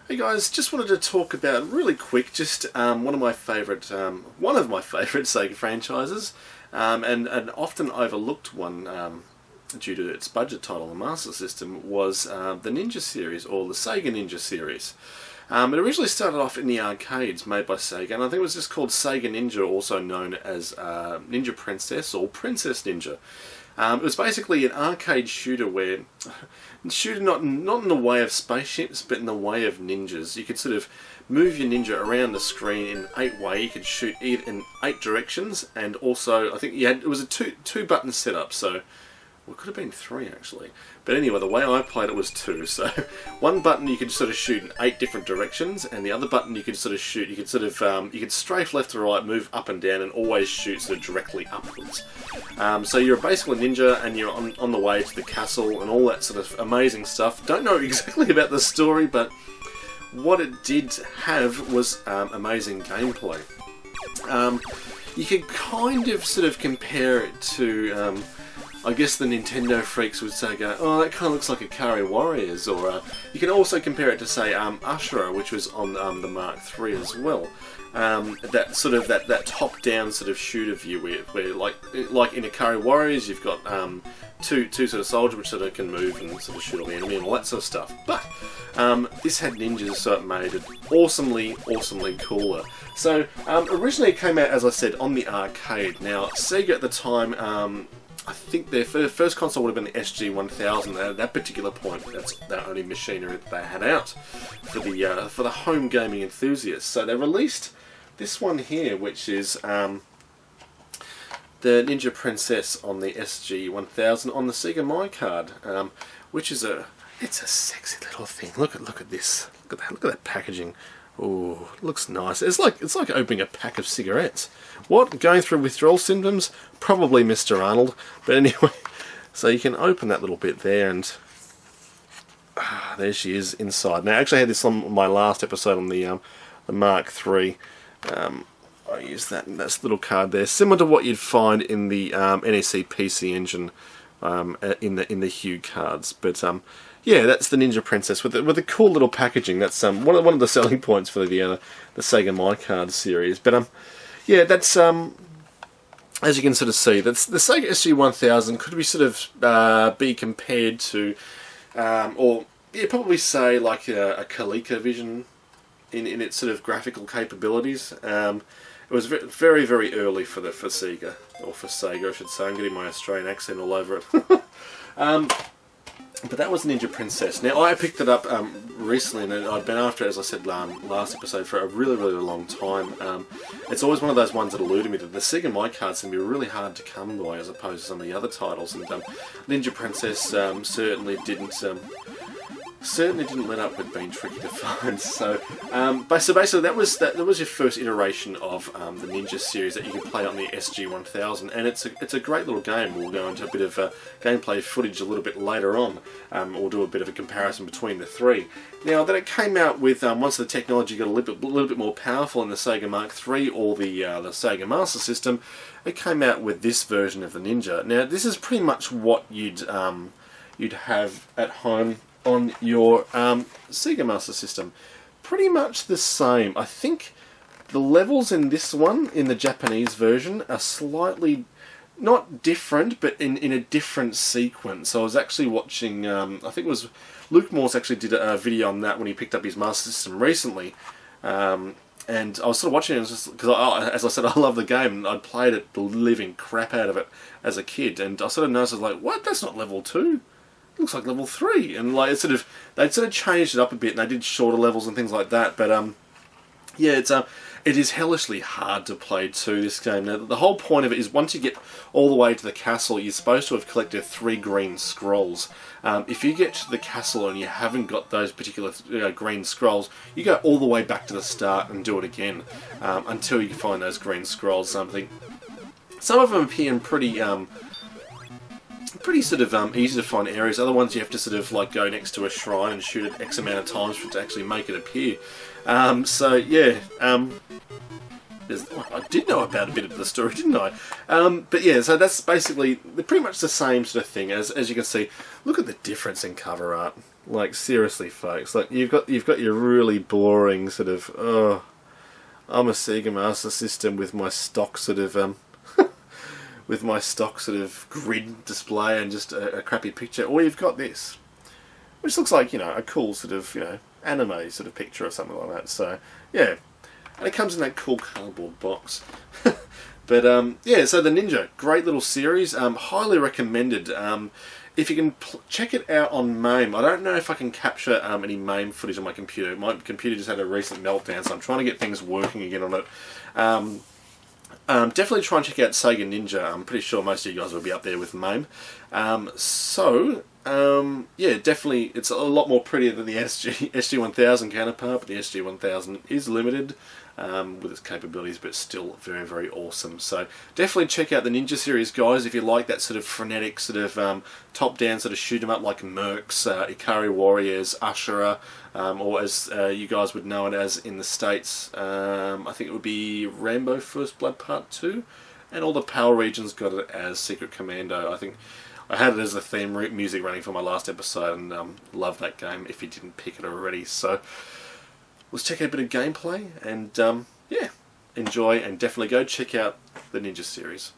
Hey guys, just wanted to talk about really quick, just one of my favourite Sega franchises, and an often overlooked one due to its budget title, the Master System, was the Ninja series, or the Sega Ninja series. It originally started off in the arcades made by Sega, and I think it was just called Sega Ninja, also known as Ninja Princess or Princess Ninja. It was basically an arcade shooter where, not in the way of spaceships, but in the way of ninjas. You could sort of move your ninja around the screen in 8 ways. You could shoot in 8 directions, and also I think it was a two button setup. So well, it could have been 3 actually. But anyway, the way I played it was 2. So one button you could sort of shoot in 8 different directions, and the other button you could sort of shoot. You could strafe left to right, move up and down, and always shoot sort of directly upwards. So you're basically a ninja, and you're on the way to the castle and all that sort of amazing stuff. Don't know exactly about the story, but what it did have was amazing gameplay. You could kind of sort of compare it to. I guess the Nintendo freaks would say, oh, that kind of looks like Ikari Warriors, or you can also compare it to, say, Ashura, which was on the Mark III as well. That sort of that top-down sort of shooter view, where like in Ikari Warriors, you've got two sort of soldiers which sort of can move and sort of shoot all the enemy and all that sort of stuff. But this had ninjas, so it made it awesomely cooler. So originally it came out, as I said, on the arcade. Now Sega at the time. I think their first console would have been the SG1000. At that particular point, that's the only machinery that they had out for the home gaming enthusiasts. So they released this one here, which is the Ninja Princess on the SG1000 on the Sega My Card, which is it's a sexy little thing. Look at this. Look at that packaging. Oh, looks nice. It's like opening a pack of cigarettes. What? Going through withdrawal symptoms? Probably Mr. Arnold. But anyway, so you can open that little bit there, and there she is inside. Now, I actually had this on my last episode on the Mark III. I used that little card there, similar to what you'd find in the NEC PC Engine in the Hue cards, but yeah, that's the Ninja Princess with a cool little packaging. That's one of the selling points for the Sega My Card series. But yeah, that's as you can sort of see, that's the Sega SG1000 could be sort of be compared to, or yeah, probably say like a ColecoVision in its sort of graphical capabilities. It was very early for Sega, or for Sega, I should say. I'm getting my Australian accent all over it. But that was Ninja Princess. Now, I picked it up recently, and I'd been after it, as I said last episode, for a really long time. It's always one of those ones that eluded me. That the Sega My Cards can be really hard to come by, as opposed to some of the other titles. And Ninja Princess certainly didn't let up with being tricky to find. So basically, that was your first iteration of the Ninja series that you can play on the SG1000, and it's a great little game. We'll go into a bit of gameplay footage a little bit later on. We'll do a bit of a comparison between the 3. Now, that it came out with once the technology got a little bit more powerful in the Sega Mark III or the Sega Master System, it came out with this version of the Ninja. Now, this is pretty much what you'd have at home on your Sega Master System. Pretty much the same. I think the levels in this one, in the Japanese version, are slightly, not different, but in a different sequence. So I was actually watching, I think it was Luke Morse actually did a video on that when he picked up his Master System recently. And I was sort of watching it because, as I said, I love the game, and I'd played it, the living crap out of it as a kid. And I sort of noticed, like, what? That's not level 2. Looks like level 3, and like they'd sort of changed it up a bit, and they did shorter levels and things like that. But yeah, it is hellishly hard to play too, this game. Now, the whole point of it is once you get all the way to the castle, you're supposed to have collected 3 green scrolls. If you get to the castle and you haven't got those particular green scrolls, you go all the way back to the start and do it again until you find those green scrolls. Something. Some of them appear in pretty sort of easy to find areas. Other ones you have to sort of like go next to a shrine and shoot it X amount of times for it to actually make it appear. So yeah, I did know about a bit of the story, didn't I? But yeah, so that's basically pretty much the same sort of thing. As you can see, look at the difference in cover art. Like seriously, folks. Like you've got your really boring sort of. Oh, I'm a Sega Master System with my stock sort of with my stock sort of grid display and just a crappy picture. Or you've got this, which looks like, you know, a cool sort of, you know, anime sort of picture or something like that. So yeah, and it comes in that cool cardboard box. But yeah, so the Ninja, great little series, highly recommended. If you can check it out on MAME, I don't know if I can capture any MAME footage on my computer. My computer just had a recent meltdown, so I'm trying to get things working again on it. Definitely try and check out Sega Ninja. I'm pretty sure most of you guys will be up there with MAME. Yeah, definitely, it's a lot more prettier than the SG1000 counterpart, but the SG1000 is limited with its capabilities, but still very, very awesome. So definitely check out the Ninja series, guys, if you like that sort of frenetic, sort of top-down sort of shoot-'em up like Mercs, Ikari Warriors, Ashura, or as you guys would know it as in the States, I think it would be Rambo First Blood Part 2, and all the PAL regions got it as Secret Commando. I think I had it as the theme music running for my last episode, and love that game if you didn't pick it already. So let's check out a bit of gameplay, and yeah, enjoy, and definitely go check out the Ninja series.